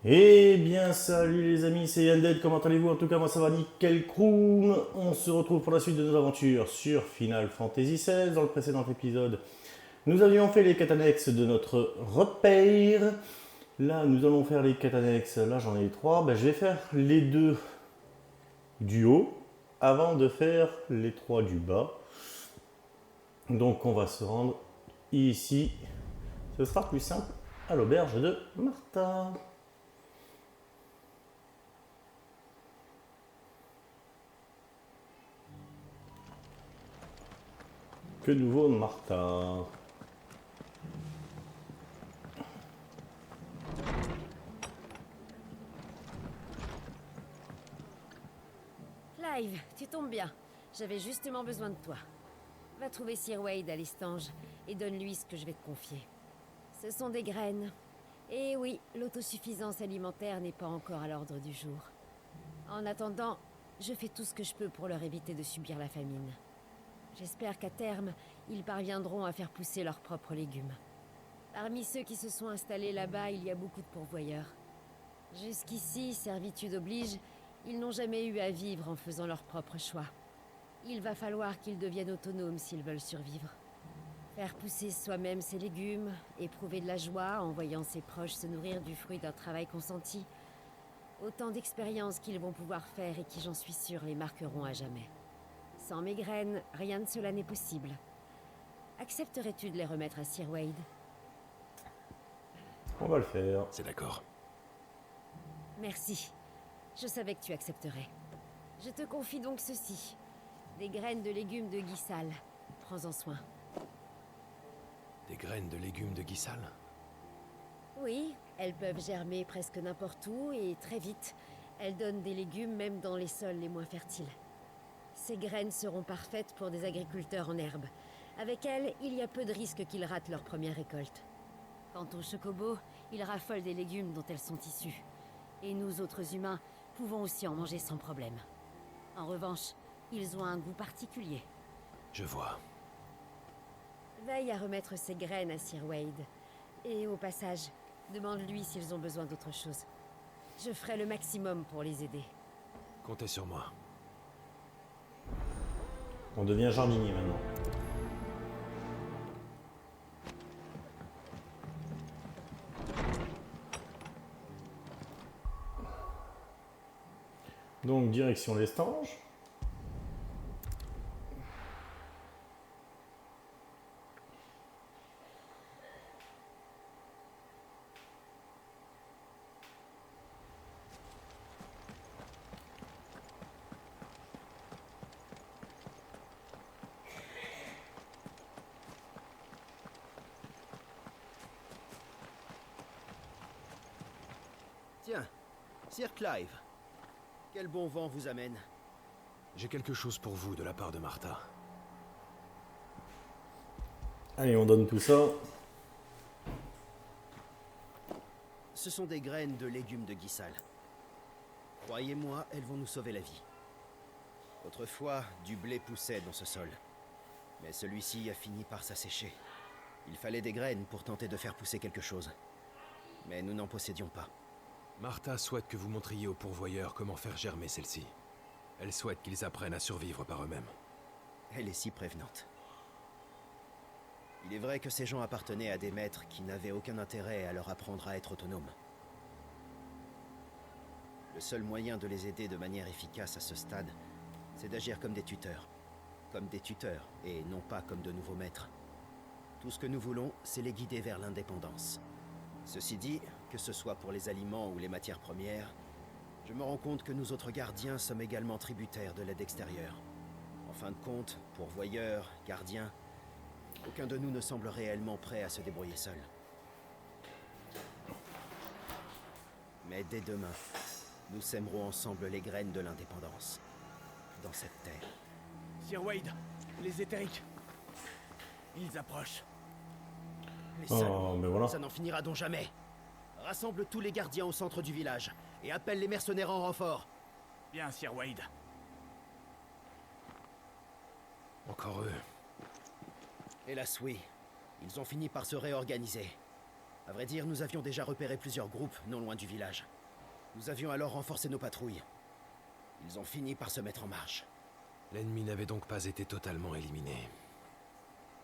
Eh bien, salut les amis, c'est Undead, comment allez-vous? En tout cas, moi ça va nickel croom. On se retrouve pour la suite de nos aventures sur Final Fantasy XVI. Dans le précédent épisode, nous avions fait les quêtes annexes de notre repère. Là, nous allons faire les quêtes annexes. Là, j'en ai trois. Ben, je vais faire les deux du haut avant de faire les trois du bas. Donc, on va se rendre ici. Ce sera plus simple à l'auberge de Martha. Que nouveau Martha? Clive, tu tombes bien. J'avais justement besoin de toi. Va trouver Sir Wade à l'Estange et donne-lui ce que je vais te confier. Ce sont des graines. Et oui, l'autosuffisance alimentaire n'est pas encore à l'ordre du jour. En attendant, je fais tout ce que je peux pour leur éviter de subir la famine. J'espère qu'à terme, ils parviendront à faire pousser leurs propres légumes. Parmi ceux qui se sont installés là-bas, il y a beaucoup de pourvoyeurs. Jusqu'ici, servitude oblige, ils n'ont jamais eu à vivre en faisant leurs propres choix. Il va falloir qu'ils deviennent autonomes s'ils veulent survivre. Faire pousser soi-même ses légumes, éprouver de la joie en voyant ses proches se nourrir du fruit d'un travail consenti. Autant d'expériences qu'ils vont pouvoir faire et qui, j'en suis sûre, les marqueront à jamais. Sans mes graines, rien de cela n'est possible. Accepterais-tu de les remettre à Sir Wade? On va le faire. C'est d'accord. Merci. Je savais que tu accepterais. Je te confie donc ceci. Des graines de légumes de Guissal. Prends-en soin. Des graines de légumes de Guissal? Oui, elles peuvent germer presque n'importe où et très vite. Elles donnent des légumes même dans les sols les moins fertiles. Ces graines seront parfaites pour des agriculteurs en herbe. Avec elles, il y a peu de risques qu'ils ratent leur première récolte. Quant aux chocobos, ils raffolent des légumes dont elles sont issues. Et nous autres humains pouvons aussi en manger sans problème. En revanche, ils ont un goût particulier. Je vois. Veille à remettre ces graines à Sir Wade. Et au passage, demande-lui s'ils ont besoin d'autre chose. Je ferai le maximum pour les aider. Comptez sur moi. On devient jardinier maintenant. Donc direction l'Estange. Tiens, Sir Clive, quel bon vent vous amène? J'ai quelque chose pour vous de la part de Martha. Allez, on donne tout ça. Ce sont des graines de légumes de Guissal. Croyez-moi, elles vont nous sauver la vie. Autrefois, du blé poussait dans ce sol. Mais celui-ci a fini par s'assécher. Il fallait des graines pour tenter de faire pousser quelque chose. Mais nous n'en possédions pas. Martha souhaite que vous montriez aux pourvoyeurs comment faire germer celle-ci. Elle souhaite qu'ils apprennent à survivre par eux-mêmes. Elle est si prévenante. Il est vrai que ces gens appartenaient à des maîtres qui n'avaient aucun intérêt à leur apprendre à être autonomes. Le seul moyen de les aider de manière efficace à ce stade, c'est d'agir comme des tuteurs. Comme des tuteurs, et non pas comme de nouveaux maîtres. Tout ce que nous voulons, c'est les guider vers l'indépendance. Ceci dit, que ce soit pour les aliments ou les matières premières, je me rends compte que nous autres gardiens sommes également tributaires de l'aide extérieure. En fin de compte, pourvoyeurs, gardiens, aucun de nous ne semble réellement prêt à se débrouiller seul. Mais dès demain, nous sèmerons ensemble les graines de l'indépendance. Dans cette terre. Sir Wade, les éthériques. Ils approchent. Les Oh, salauds, mais voilà. ça n'en finira donc jamais. Rassemble tous les gardiens au centre du village et appelle les mercenaires en renfort. Bien, Sir Wade. Encore eux. Hélas oui, ils ont fini par se réorganiser. À vrai dire, nous avions déjà repéré plusieurs groupes non loin du village. Nous avions alors renforcé nos patrouilles. Ils ont fini par se mettre en marche. L'ennemi n'avait donc pas été totalement éliminé.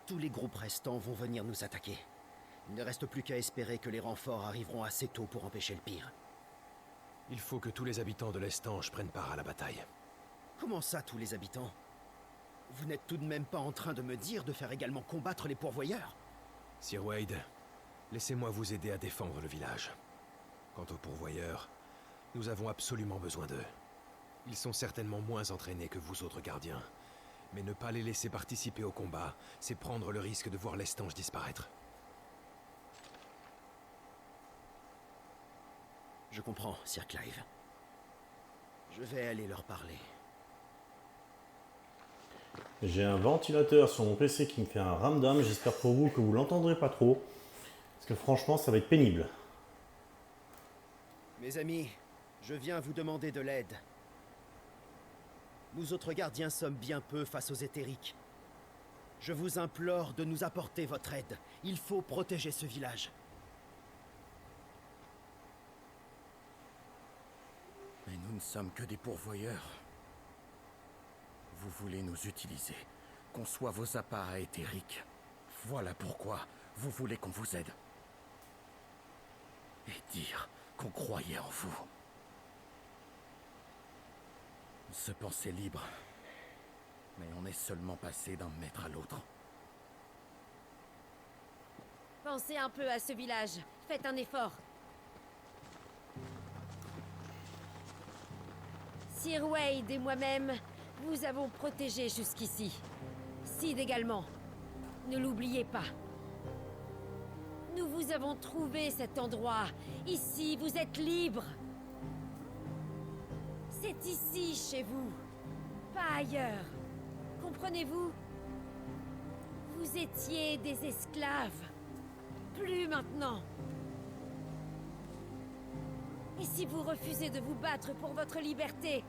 Tous les groupes restants vont venir nous attaquer. Il ne reste plus qu'à espérer que les renforts arriveront assez tôt pour empêcher le pire. Il faut que tous les habitants de l'Estange prennent part à la bataille. Comment ça, tous les habitants? Vous n'êtes tout de même pas en train de me dire de faire également combattre les pourvoyeurs? Sir Wade, laissez-moi vous aider à défendre le village. Quant aux pourvoyeurs, nous avons absolument besoin d'eux. Ils sont certainement moins entraînés que vous autres gardiens. Mais ne pas les laisser participer au combat, c'est prendre le risque de voir l'Estange disparaître. Je comprends, Sir Clive. Je vais aller leur parler. J'ai un ventilateur sur mon PC qui me fait un ramdam. J'espère pour vous que vous l'entendrez pas trop. Parce que franchement, ça va être pénible. Mes amis, je viens vous demander de l'aide. Nous autres gardiens sommes bien peu face aux éthériques. Je vous implore de nous apporter votre aide. Il faut protéger ce village. Mais nous ne sommes que des pourvoyeurs. Vous voulez nous utiliser, conçoit vos appareils éthériques. Voilà pourquoi vous voulez qu'on vous aide. Et dire qu'on croyait en vous. On se pensait libre, mais on est seulement passé d'un maître à l'autre. Pensez un peu à ce village. Faites un effort. Sir Wade et moi-même, vous avons protégé jusqu'ici. Sid également. Ne l'oubliez pas. Nous vous avons trouvé cet endroit. Ici, vous êtes libres. C'est ici, chez vous. Pas ailleurs. Comprenez-vous? Vous étiez des esclaves. Plus maintenant. Et si vous refusez de vous battre pour votre liberté,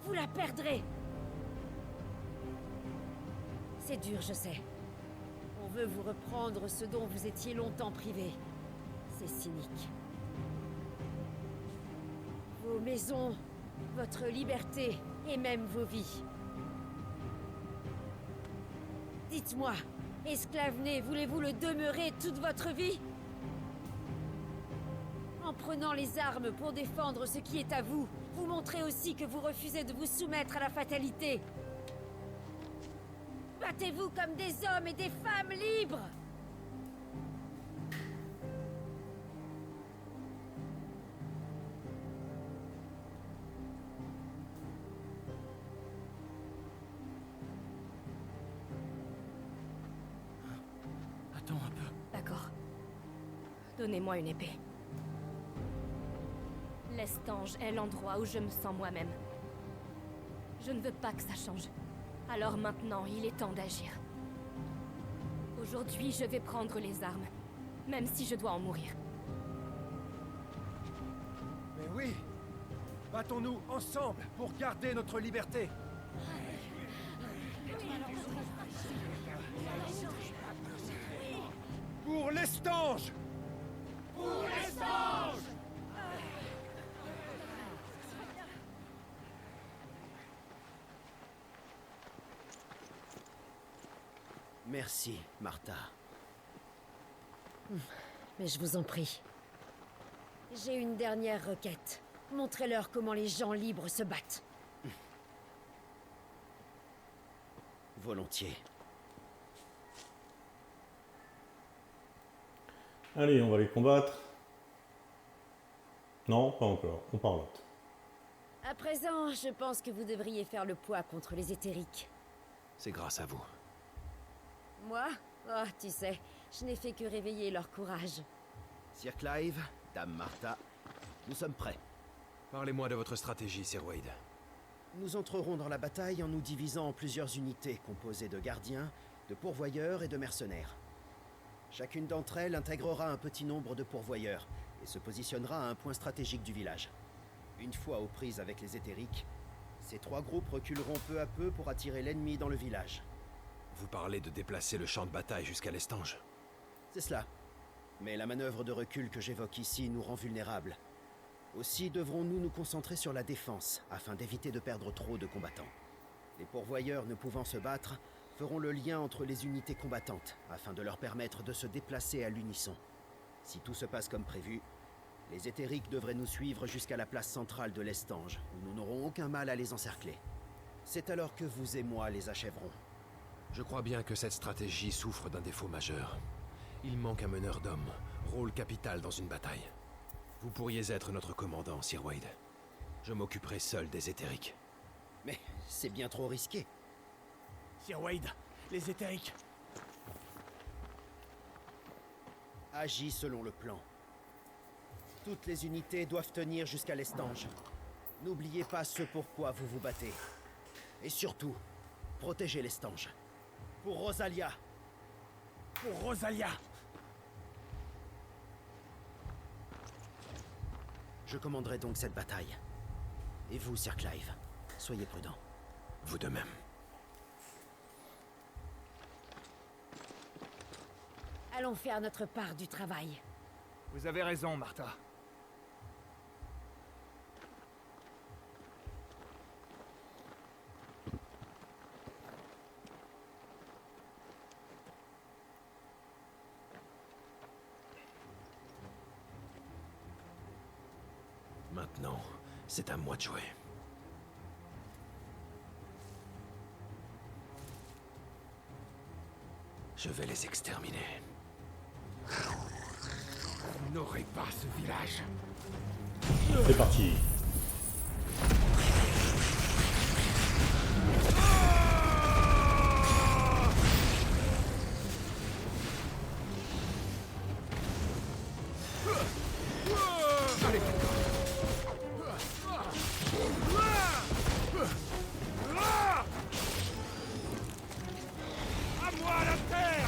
vous la perdrez. C'est dur, je sais. On veut vous reprendre ce dont vous étiez longtemps privés. C'est cynique. Vos maisons, votre liberté et même vos vies. Dites-moi, esclave né, voulez-vous le demeurer toute votre vie? En prenant les armes pour défendre ce qui est à vous, vous montrez aussi que vous refusez de vous soumettre à la fatalité. Battez-vous comme des hommes et des femmes libres! Attends un peu. D'accord. Donnez-moi une épée. L'Estange est l'endroit où je me sens moi-même. Je ne veux pas que ça change. Alors maintenant, il est temps d'agir. Aujourd'hui, je vais prendre les armes, même si je dois en mourir. Mais oui! Battons-nous ensemble pour garder notre liberté! Pour l'Estange! Pour l'Estange! Merci, Martha. Mais je vous en prie. J'ai une dernière requête. Montrez-leur comment les gens libres se battent. Volontiers. Allez, on va les combattre. Non, pas encore. On parlote. À présent, je pense que vous devriez faire le poids contre les éthériques. C'est grâce à vous. Moi? Oh, tu sais, je n'ai fait que réveiller leur courage. Sir Clive, Dame Martha, nous sommes prêts. Parlez-moi de votre stratégie, Sir Wade. Nous entrerons dans la bataille en nous divisant en plusieurs unités composées de gardiens, de pourvoyeurs et de mercenaires. Chacune d'entre elles intégrera un petit nombre de pourvoyeurs et se positionnera à un point stratégique du village. Une fois aux prises avec les éthériques, ces trois groupes reculeront peu à peu pour attirer l'ennemi dans le village. Vous parlez de déplacer le champ de bataille jusqu'à l'Estange. C'est cela. Mais la manœuvre de recul que j'évoque ici nous rend vulnérables. Aussi devrons-nous nous concentrer sur la défense, afin d'éviter de perdre trop de combattants. Les pourvoyeurs ne pouvant se battre, feront le lien entre les unités combattantes, afin de leur permettre de se déplacer à l'unisson. Si tout se passe comme prévu, les éthériques devraient nous suivre jusqu'à la place centrale de l'Estange, où nous n'aurons aucun mal à les encercler. C'est alors que vous et moi les achèverons. Je crois bien que cette stratégie souffre d'un défaut majeur. Il manque un meneur d'hommes, rôle capital dans une bataille. Vous pourriez être notre commandant, Sir Wade. Je m'occuperai seul des éthériques. Mais c'est bien trop risqué. Sir Wade, les éthériques. Agis selon le plan. Toutes les unités doivent tenir jusqu'à l'Estange. N'oubliez pas ce pourquoi vous vous battez. Et surtout, protégez l'Estange. Pour Rosalia. Pour Rosalia. Je commanderai donc cette bataille. Et vous, Sir Clive, soyez prudent. Vous de même. Allons faire notre part du travail. Vous avez raison, Martha. Maintenant, c'est à moi de jouer. Je vais les exterminer. Vous n'aurez pas ce village. C'est parti. À moi la terre!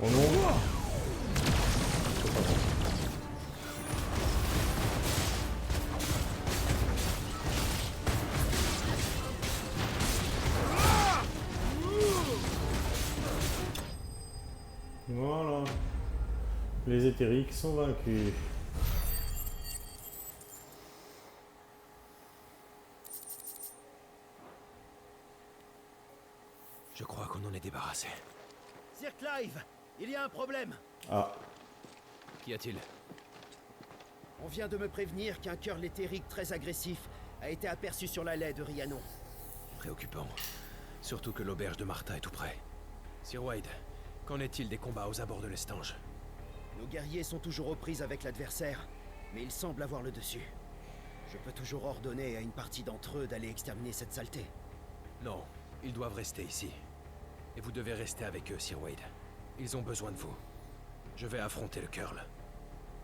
Oh non. Voilà. Les éthériques sont vaincus. Je crois qu'on en est débarrassé. Sir Clive, il y a un problème. Ah, Qu'y a-t-il? On vient de me prévenir qu'un cœur léthérique très agressif a été aperçu sur l'allée de Rhiannon. Préoccupant. Surtout que l'auberge de Martha est tout près. Sir Wade, qu'en est-il des combats aux abords de l'Estange? Nos guerriers sont toujours aux prises avec l'adversaire, mais ils semblent avoir le dessus. Je peux toujours ordonner à une partie d'entre eux d'aller exterminer cette saleté. Non, ils doivent rester ici. Et vous devez rester avec eux, Sir Wade. Ils ont besoin de vous. Je vais affronter le Curl.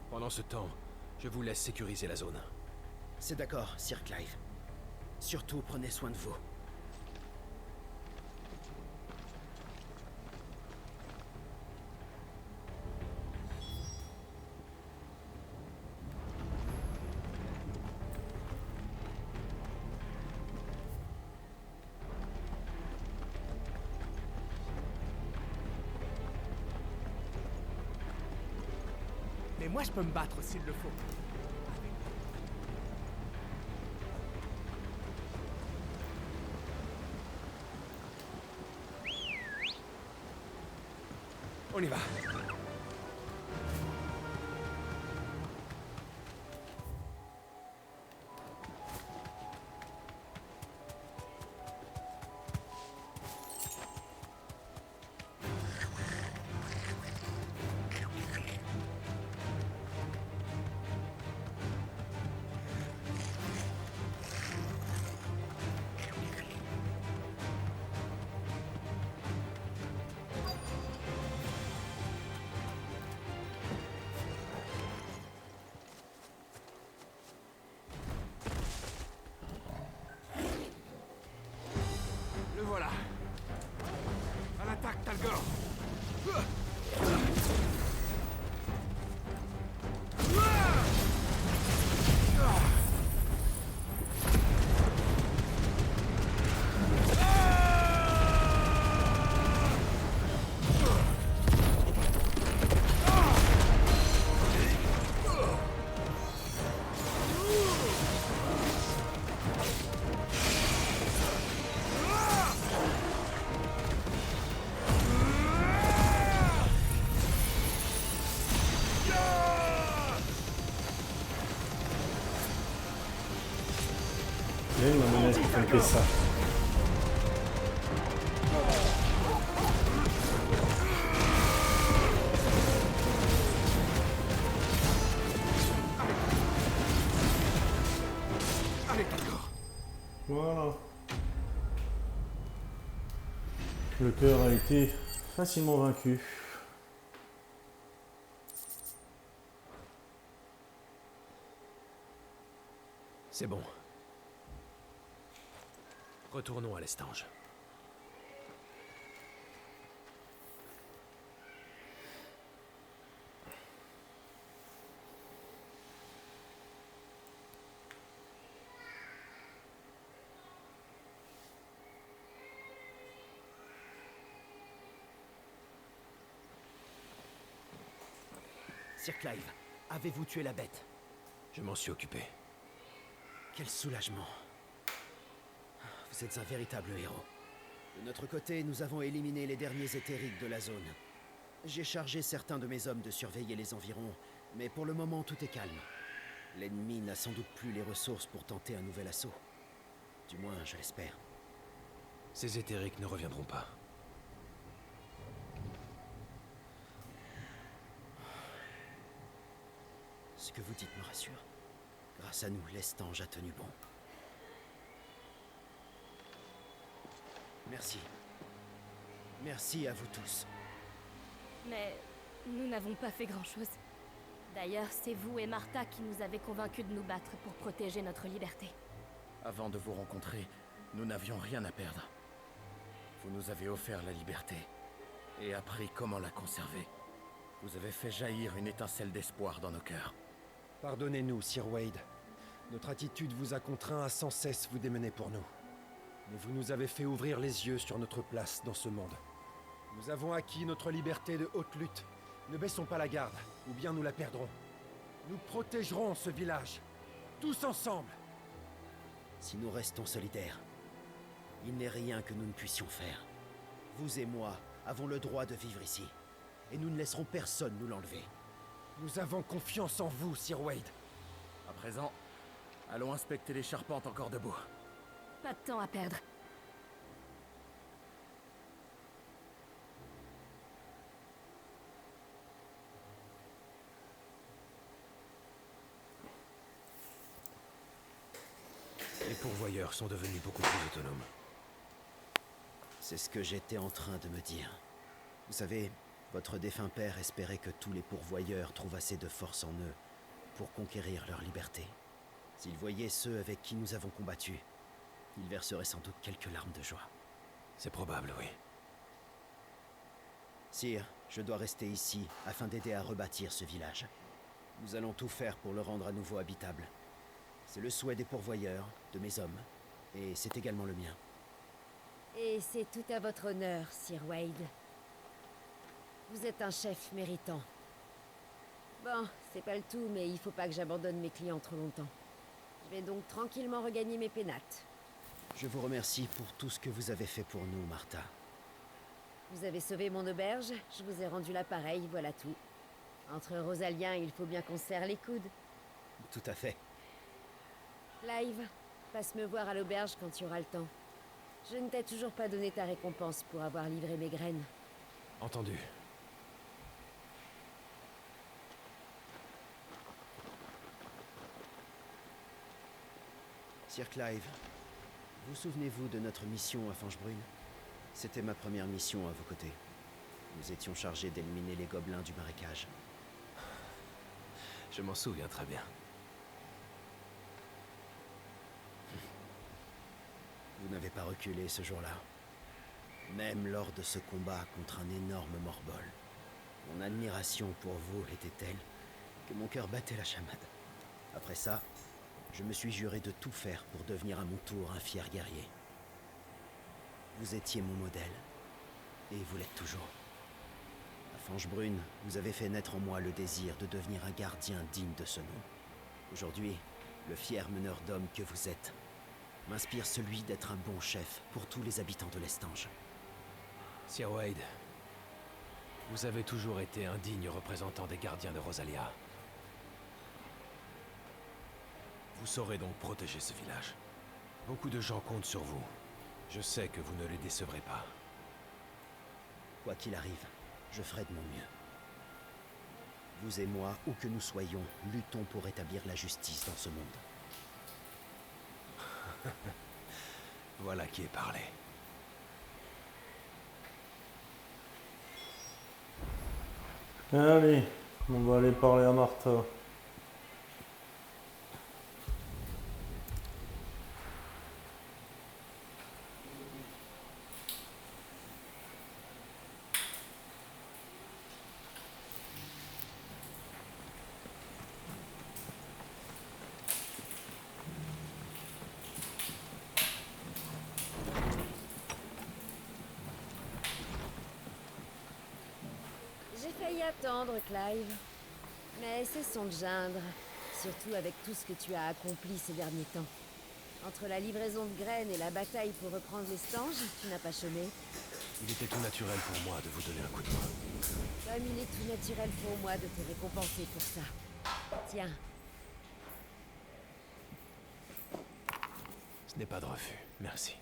Pendant ce temps, je vous laisse sécuriser la zone. C'est d'accord, Sir Clive. Surtout, prenez soin de vous. Mais moi, je peux me battre s'il le faut. On y va. Viens, ma manette, ça me fait ça. Allez, d'accord. Voilà. Le cœur a été facilement vaincu. C'est bon. Retournons à l'estange. Sir Clive, avez-vous tué la bête? Je m'en suis occupé. Quel soulagement. Vous êtes un véritable héros. De notre côté, nous avons éliminé les derniers éthériques de la zone. J'ai chargé certains de mes hommes de surveiller les environs, mais pour le moment, tout est calme. L'ennemi n'a sans doute plus les ressources pour tenter un nouvel assaut. Du moins, je l'espère. Ces éthériques ne reviendront pas. Ce que vous dites me rassure. Grâce à nous, l'estange a tenu bon. Merci. Merci à vous tous. Mais nous n'avons pas fait grand-chose. D'ailleurs, c'est vous et Martha qui nous avez convaincus de nous battre pour protéger notre liberté. Avant de vous rencontrer, nous n'avions rien à perdre. Vous nous avez offert la liberté et appris comment la conserver. Vous avez fait jaillir une étincelle d'espoir dans nos cœurs. Pardonnez-nous, Sir Wade. Notre attitude vous a contraint à sans cesse vous démener pour nous. Mais vous nous avez fait ouvrir les yeux sur notre place dans ce monde. Nous avons acquis notre liberté de haute lutte. Ne baissons pas la garde, ou bien nous la perdrons. Nous protégerons ce village, tous ensemble. Si nous restons solidaires, il n'est rien que nous ne puissions faire. Vous et moi avons le droit de vivre ici. Et nous ne laisserons personne nous l'enlever. Nous avons confiance en vous, Sir Wade. À présent, allons inspecter les charpentes encore debout. Pas de temps à perdre. Les pourvoyeurs sont devenus beaucoup plus autonomes. C'est ce que j'étais en train de me dire. Vous savez, votre défunt père espérait que tous les pourvoyeurs trouvent assez de force en eux pour conquérir leur liberté. S'il voyait ceux avec qui nous avons combattu, il verserait sans doute quelques larmes de joie. C'est probable, oui. Sire, je dois rester ici afin d'aider à rebâtir ce village. Nous allons tout faire pour le rendre à nouveau habitable. C'est le souhait des pourvoyeurs, de mes hommes, et c'est également le mien. Et c'est tout à votre honneur, Sir Wade. Vous êtes un chef méritant. Bon, c'est pas le tout, mais il faut pas que j'abandonne mes clients trop longtemps. Je vais donc tranquillement regagner mes pénates. Je vous remercie pour tout ce que vous avez fait pour nous, Martha. Vous avez sauvé mon auberge, je vous ai rendu l'appareil, voilà tout. Entre Rosaliens, il faut bien qu'on se serre les coudes. Tout à fait. Clive, passe me voir à l'auberge quand tu auras le temps. Je ne t'ai toujours pas donné ta récompense pour avoir livré mes graines. Entendu. Sir Clive, vous souvenez-vous de notre mission à Fangebrune? C'était ma première mission à vos côtés. Nous étions chargés d'éliminer les gobelins du marécage. Je m'en souviens très bien. Vous n'avez pas reculé ce jour-là. Même lors de ce combat contre un énorme morbol. Mon admiration pour vous était telle que mon cœur battait la chamade. Après ça, je me suis juré de tout faire pour devenir à mon tour un fier guerrier. Vous étiez mon modèle, et vous l'êtes toujours. À Fangebrune, vous avez fait naître en moi le désir de devenir un gardien digne de ce nom. Aujourd'hui, le fier meneur d'hommes que vous êtes m'inspire celui d'être un bon chef pour tous les habitants de l'Estange. Sir Wade, vous avez toujours été un digne représentant des gardiens de Rosalia. Vous saurez donc protéger ce village. Beaucoup de gens comptent sur vous. Je sais que vous ne les décevrez pas. Quoi qu'il arrive, je ferai de mon mieux. Vous et moi, où que nous soyons, luttons pour établir la justice dans ce monde. Voilà qui est parlé. Allez, on va aller parler à Martha. J'ai failli attendre, Clive. Mais cessons de geindre. Surtout avec tout ce que tu as accompli ces derniers temps. Entre la livraison de graines et la bataille pour reprendre les stanges, tu n'as pas chômé. Il était tout naturel pour moi de vous donner un coup de main. Comme il est tout naturel pour moi de te récompenser pour ça. Tiens, Ce n'est pas de refus, merci.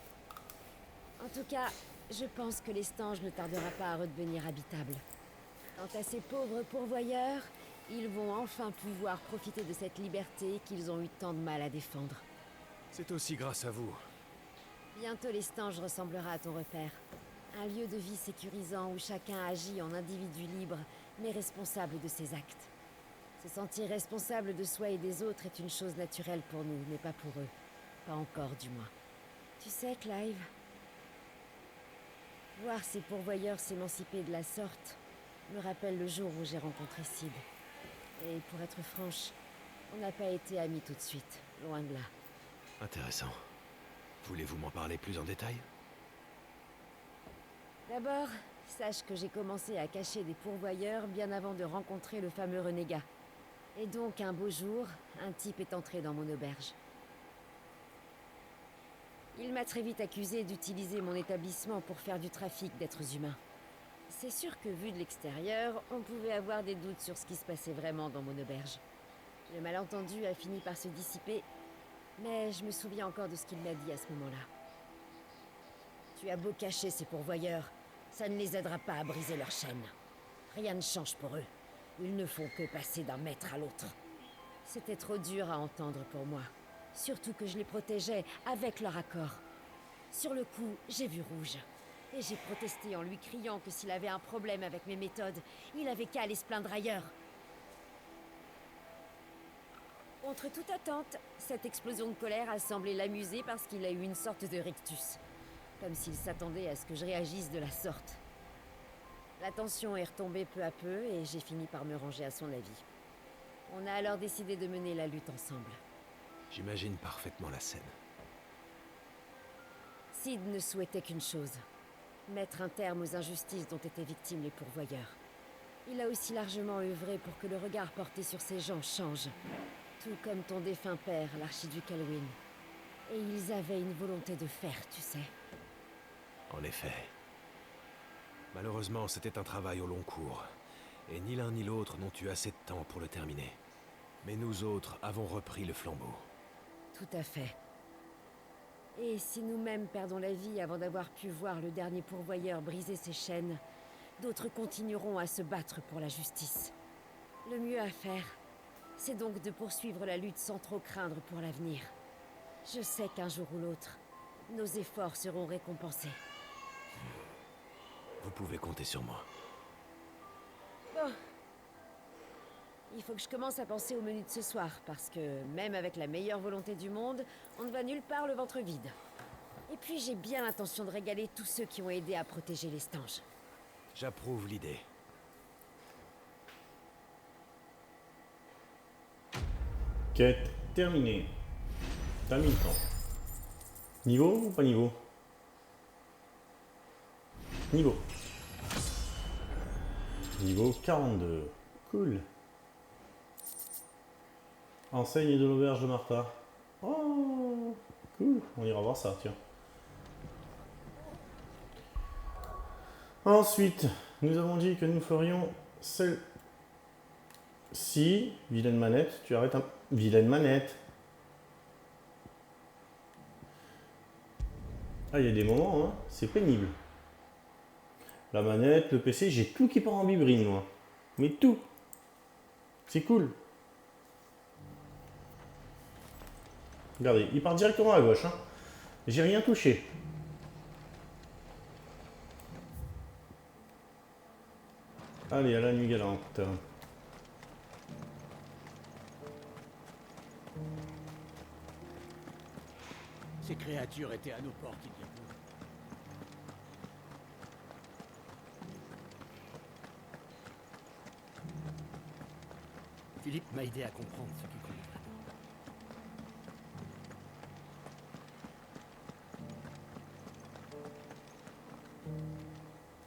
en tout cas, je pense que l'Estange ne tardera pas à redevenir habitable. Quant à ces pauvres pourvoyeurs, ils vont enfin pouvoir profiter de cette liberté qu'ils ont eu tant de mal à défendre. C'est aussi grâce à vous. Bientôt l'Estange ressemblera à ton repère. Un lieu de vie sécurisant où chacun agit en individu libre, mais responsable de ses actes. Se sentir responsable de soi et des autres est une chose naturelle pour nous, mais pas pour eux. Pas encore, du moins. Tu sais, Clive, voir ces pourvoyeurs s'émanciper de la sorte me rappelle le jour où j'ai rencontré Sid. Et pour être franche, on n'a pas été amis tout de suite, loin de là. Intéressant. Voulez-vous m'en parler plus en détail? D'abord, sache que j'ai commencé à cacher des pourvoyeurs bien avant de rencontrer le fameux renégat. Et donc, un beau jour, un type est entré dans mon auberge. Il m'a très vite accusé d'utiliser mon établissement pour faire du trafic d'êtres humains. C'est sûr que vu de l'extérieur, on pouvait avoir des doutes sur ce qui se passait vraiment dans mon auberge. Le malentendu a fini par se dissiper, mais je me souviens encore de ce qu'il m'a dit à ce moment-là. Tu as beau cacher ces pourvoyeurs, ça ne les aidera pas à briser leur chaîne. Rien ne change pour eux. Ils ne font que passer d'un maître à l'autre. C'était trop dur à entendre pour moi. Surtout que je les protégeais avec leur accord. Sur le coup, j'ai vu rouge. Et j'ai protesté en lui criant que s'il avait un problème avec mes méthodes, il avait qu'à aller se plaindre ailleurs. Contre toute attente, cette explosion de colère a semblé l'amuser parce qu'il a eu une sorte de rictus. Comme s'il s'attendait à ce que je réagisse de la sorte. La tension est retombée peu à peu et j'ai fini par me ranger à son avis. On a alors décidé de mener la lutte ensemble. J'imagine parfaitement la scène. Sid ne souhaitait qu'une chose. Mettre un terme aux injustices dont étaient victimes les pourvoyeurs. Il a aussi largement œuvré pour que le regard porté sur ces gens change. Tout comme ton défunt père, l'archiduc Alwyn. Et ils avaient une volonté de faire, tu sais. En effet. Malheureusement, c'était un travail au long cours. Et ni l'un ni l'autre n'ont eu assez de temps pour le terminer. Mais nous autres avons repris le flambeau. Tout à fait. Et si nous-mêmes perdons la vie avant d'avoir pu voir le dernier pourvoyeur briser ses chaînes, d'autres continueront à se battre pour la justice. Le mieux à faire, c'est donc de poursuivre la lutte sans trop craindre pour l'avenir. Je sais qu'un jour ou l'autre, nos efforts seront récompensés. Vous pouvez compter sur moi. Bon. Il faut que je commence à penser au menu de ce soir, parce que même avec la meilleure volonté du monde, on ne va nulle part le ventre vide. Et puis j'ai bien l'intention de régaler tous ceux qui ont aidé à protéger les stanges. J'approuve l'idée. Quête terminée. T'as mis le temps. Niveau ou pas niveau? Niveau. Niveau 42. Cool. Enseigne de l'auberge de Martha. Oh, cool. On ira voir ça, tiens. Ensuite, nous avons dit que nous ferions celle-ci. Vilaine manette, tu arrêtes un... Vilaine manette. Ah, il y a des moments, hein, c'est pénible. La manette, le PC, j'ai tout qui part en bibrine, moi. Mais tout. C'est cool. Regardez, il part directement à gauche. Hein. J'ai rien touché. Allez, à la nuit galante. Ces créatures étaient à nos portes il y a peu. Philippe m'a aidé à comprendre ce qui compte vraiment.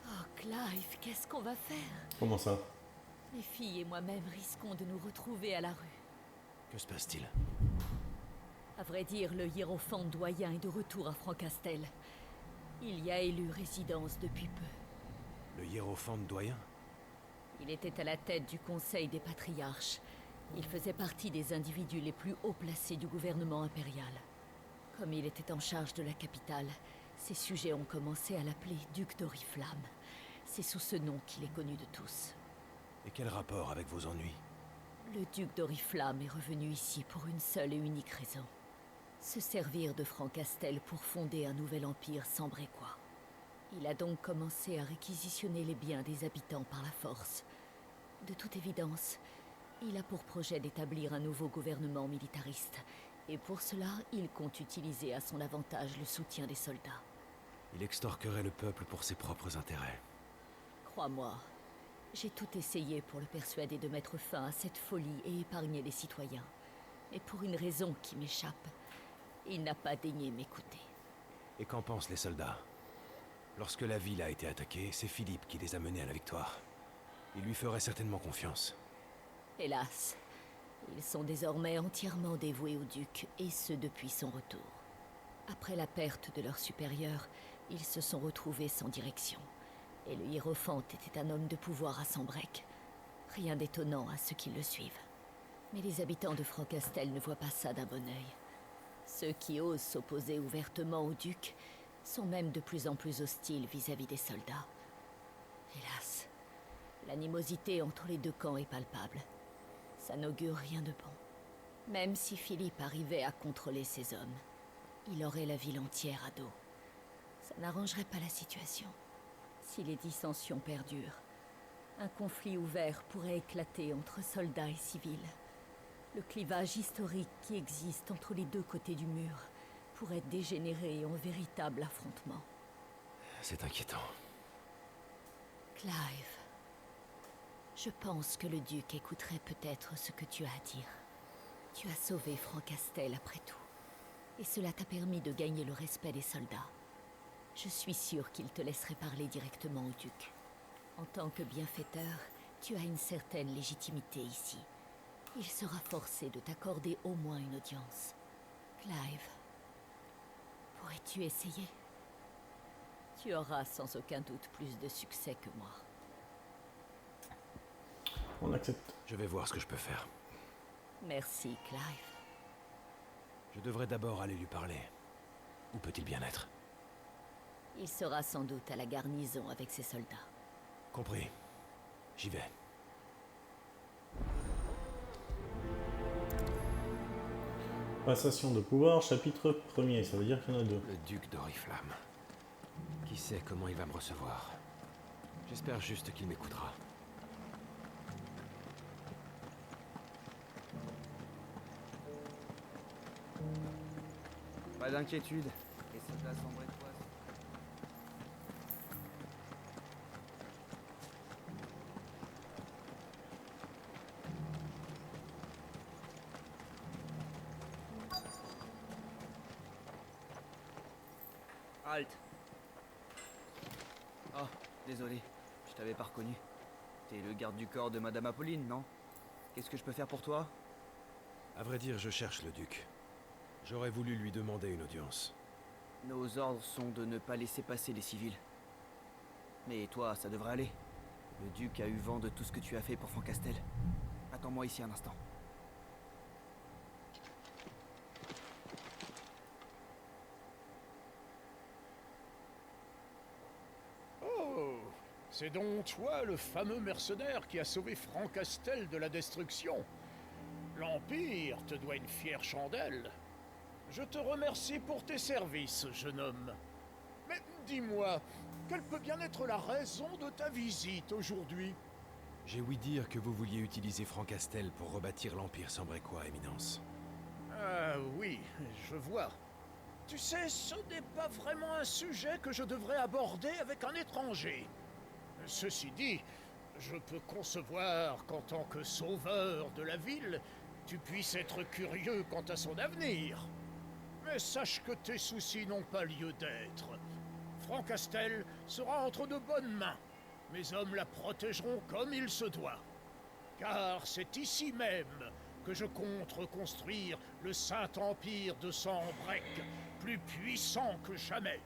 Oh, Clive, qu'est-ce qu'on va faire? Comment ça? Les filles et moi-même risquons de nous retrouver à la rue. Que se passe-t-il? À vrai dire, le hiérophante doyen est de retour à Francastel. Il y a élu résidence depuis peu. Le hiérophante doyen? Il était à la tête du Conseil des Patriarches. Il faisait partie des individus les plus haut placés du gouvernement impérial. Comme il était en charge de la capitale, ses sujets ont commencé à l'appeler Duc d'Oriflamme. C'est sous ce nom qu'il est connu de tous. Et quel rapport avec vos ennuis? Le duc d'Oriflamme est revenu ici pour une seule et unique raison. Se servir de Francastel pour fonder un nouvel empire sambrécois. Il a donc commencé à réquisitionner les biens des habitants par la force. De toute évidence, il a pour projet d'établir un nouveau gouvernement militariste. Et pour cela, il compte utiliser à son avantage le soutien des soldats. Il extorquerait le peuple pour ses propres intérêts. Crois-moi, j'ai tout essayé pour le persuader de mettre fin à cette folie et épargner les citoyens. Mais pour une raison qui m'échappe, il n'a pas daigné m'écouter. Et qu'en pensent les soldats? Lorsque la ville a été attaquée, c'est Philippe qui les a menés à la victoire. Il lui ferait certainement confiance. Hélas, ils sont désormais entièrement dévoués au duc, et ce depuis son retour. Après la perte de leur supérieur, ils se sont retrouvés sans direction. Et le hiérophante était un homme de pouvoir à Sambrec. Rien d'étonnant à ceux qui le suivent. Mais les habitants de Francastel ne voient pas ça d'un bon œil. Ceux qui osent s'opposer ouvertement au duc sont même de plus en plus hostiles vis-à-vis des soldats. Hélas, l'animosité entre les deux camps est palpable. Ça n'augure rien de bon. Même si Philippe arrivait à contrôler ses hommes, il aurait la ville entière à dos. Ça n'arrangerait pas la situation. Si les dissensions perdurent, un conflit ouvert pourrait éclater entre soldats et civils. Le clivage historique qui existe entre les deux côtés du mur pourrait dégénérer en véritable affrontement. C'est inquiétant. Clive, je pense que le duc écouterait peut-être ce que tu as à dire. Tu as sauvé Francastel après tout, et cela t'a permis de gagner le respect des soldats. Je suis sûre qu'il te laisserait parler directement au duc. En tant que bienfaiteur, tu as une certaine légitimité ici. Il sera forcé de t'accorder au moins une audience. Clive, pourrais-tu essayer? Tu auras sans aucun doute plus de succès que moi. On accepte. Je vais voir ce que je peux faire. Merci, Clive. Je devrais d'abord aller lui parler. Où peut-il bien être? Il sera sans doute à la garnison avec ses soldats. Compris. J'y vais. Passation de pouvoir, chapitre 1er, ça veut dire qu'il y en a deux. Le duc d'Oriflamme. Qui sait comment il va me recevoir? J'espère juste qu'il m'écoutera. Pas d'inquiétude. Les soldats sambrécois. Halt. Oh, désolé. Je t'avais pas reconnu. T'es le garde du corps de Madame Apolline, non? Qu'est-ce que je peux faire pour toi? À vrai dire, je cherche le duc. J'aurais voulu lui demander une audience. Nos ordres sont de ne pas laisser passer les civils. Mais toi, ça devrait aller. Le duc a eu vent de tout ce que tu as fait pour Francastel. Attends-moi ici un instant. C'est donc toi le fameux mercenaire qui a sauvé Francastel de la destruction. L'Empire te doit une fière chandelle. Je te remercie pour tes services, jeune homme. Mais dis-moi, quelle peut bien être la raison de ta visite aujourd'hui? J'ai ouï dire que vous vouliez utiliser Francastel pour rebâtir l'Empire Sambrequois, Éminence. Ah oui, je vois. Tu sais, ce n'est pas vraiment un sujet que je devrais aborder avec un étranger. Ceci dit, je peux concevoir qu'en tant que sauveur de la ville, tu puisses être curieux quant à son avenir. Mais sache que tes soucis n'ont pas lieu d'être. Francastel sera entre de bonnes mains. Mes hommes la protégeront comme il se doit. Car c'est ici même que je compte reconstruire le Saint-Empire de Sambrec, plus puissant que jamais.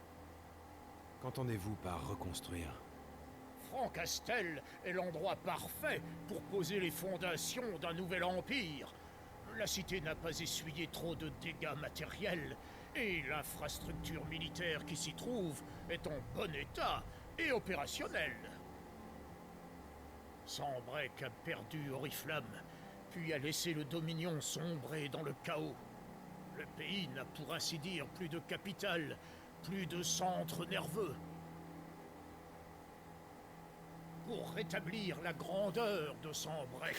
Qu'entendez-vous par reconstruire? Francastel est l'endroit parfait pour poser les fondations d'un nouvel empire. La cité n'a pas essuyé trop de dégâts matériels, et l'infrastructure militaire qui s'y trouve est en bon état et opérationnelle. Sambrec a perdu Oriflamme, puis a laissé le Dominion sombrer dans le chaos. Le pays n'a pour ainsi dire plus de capitale, plus de centre nerveux. Pour rétablir la grandeur de Sambrec,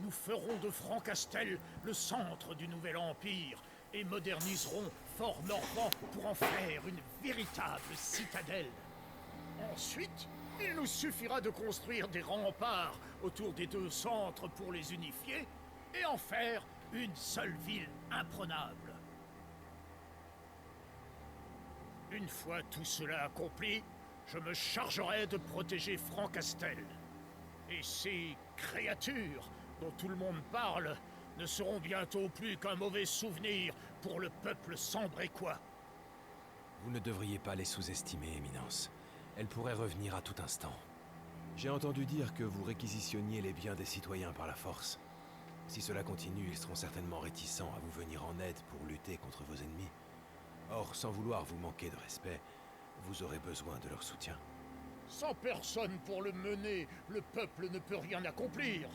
nous ferons de Francastel le centre du nouvel empire et moderniserons Fort Norvent pour en faire une véritable citadelle. Ensuite, il nous suffira de construire des remparts autour des deux centres pour les unifier et en faire une seule ville imprenable. Une fois tout cela accompli, je me chargerai de protéger Francastel. Et ces créatures dont tout le monde parle ne seront bientôt plus qu'un mauvais souvenir pour le peuple sambrequois. Vous ne devriez pas les sous-estimer, Éminence. Elles pourraient revenir à tout instant. J'ai entendu dire que vous réquisitionniez les biens des citoyens par la force. Si cela continue, ils seront certainement réticents à vous venir en aide pour lutter contre vos ennemis. Or, sans vouloir vous manquer de respect, vous aurez besoin de leur soutien. Sans personne pour le mener, le peuple ne peut rien accomplir.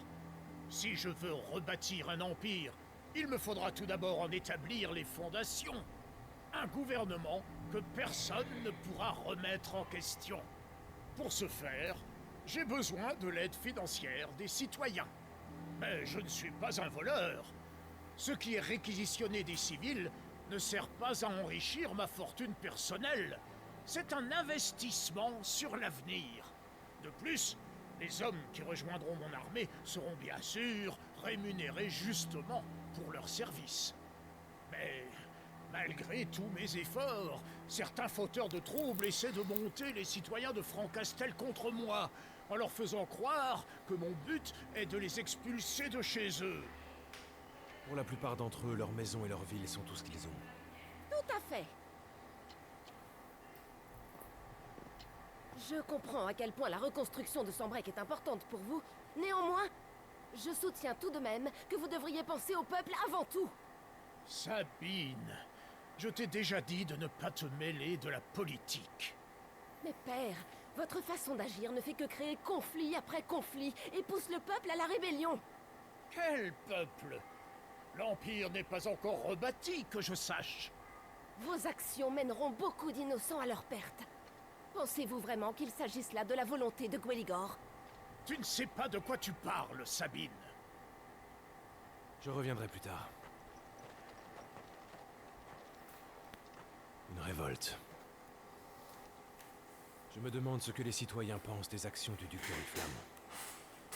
Si je veux rebâtir un empire, il me faudra tout d'abord en établir les fondations. Un gouvernement que personne ne pourra remettre en question. Pour ce faire, j'ai besoin de l'aide financière des citoyens. Mais je ne suis pas un voleur. Ce qui est réquisitionné des civils ne sert pas à enrichir ma fortune personnelle. C'est un investissement sur l'avenir. De plus, les hommes qui rejoindront mon armée seront bien sûr rémunérés justement pour leur service. Mais malgré tous mes efforts, certains fauteurs de troubles essaient de monter les citoyens de Francastel contre moi, en leur faisant croire que mon but est de les expulser de chez eux. Pour la plupart d'entre eux, leurs maisons et leurs villes sont tout ce qu'ils ont. Tout à fait. Je comprends à quel point la reconstruction de Sambrec est importante pour vous. Néanmoins, je soutiens tout de même que vous devriez penser au peuple avant tout. Sabine, je t'ai déjà dit de ne pas te mêler de la politique. Mais père, votre façon d'agir ne fait que créer conflit après conflit et pousse le peuple à la rébellion. Quel peuple? L'Empire n'est pas encore rebâti, que je sache. Vos actions mèneront beaucoup d'innocents à leur perte. Pensez-vous vraiment qu'il s'agisse là de la volonté de Gweligor? Tu ne sais pas de quoi tu parles, Sabine. Je reviendrai plus tard. Une révolte. Je me demande ce que les citoyens pensent des actions du duc Oriflamme.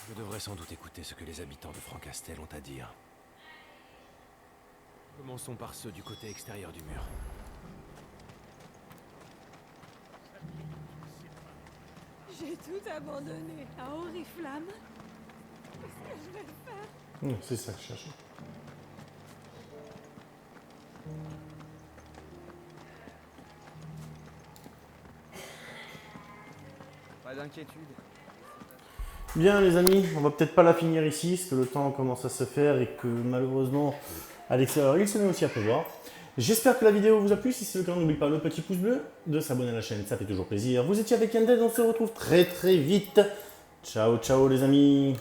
Je devrais sans doute écouter ce que les habitants de Francastel ont à dire. Commençons par ceux du côté extérieur du mur. J'ai tout abandonné à Oriflamme. Qu'est-ce que je vais faire? C'est ça que je cherchais. Pas d'inquiétude. Bien les amis, on va peut-être pas la finir ici, parce que le temps commence à se faire et que malheureusement à l'extérieur il se met aussi à pleuvoir. J'espère que la vidéo vous a plu. Si c'est le cas, n'oubliez pas le petit pouce bleu, de s'abonner à la chaîne, ça fait toujours plaisir. Vous étiez avec Undead, on se retrouve très vite. Ciao, ciao les amis.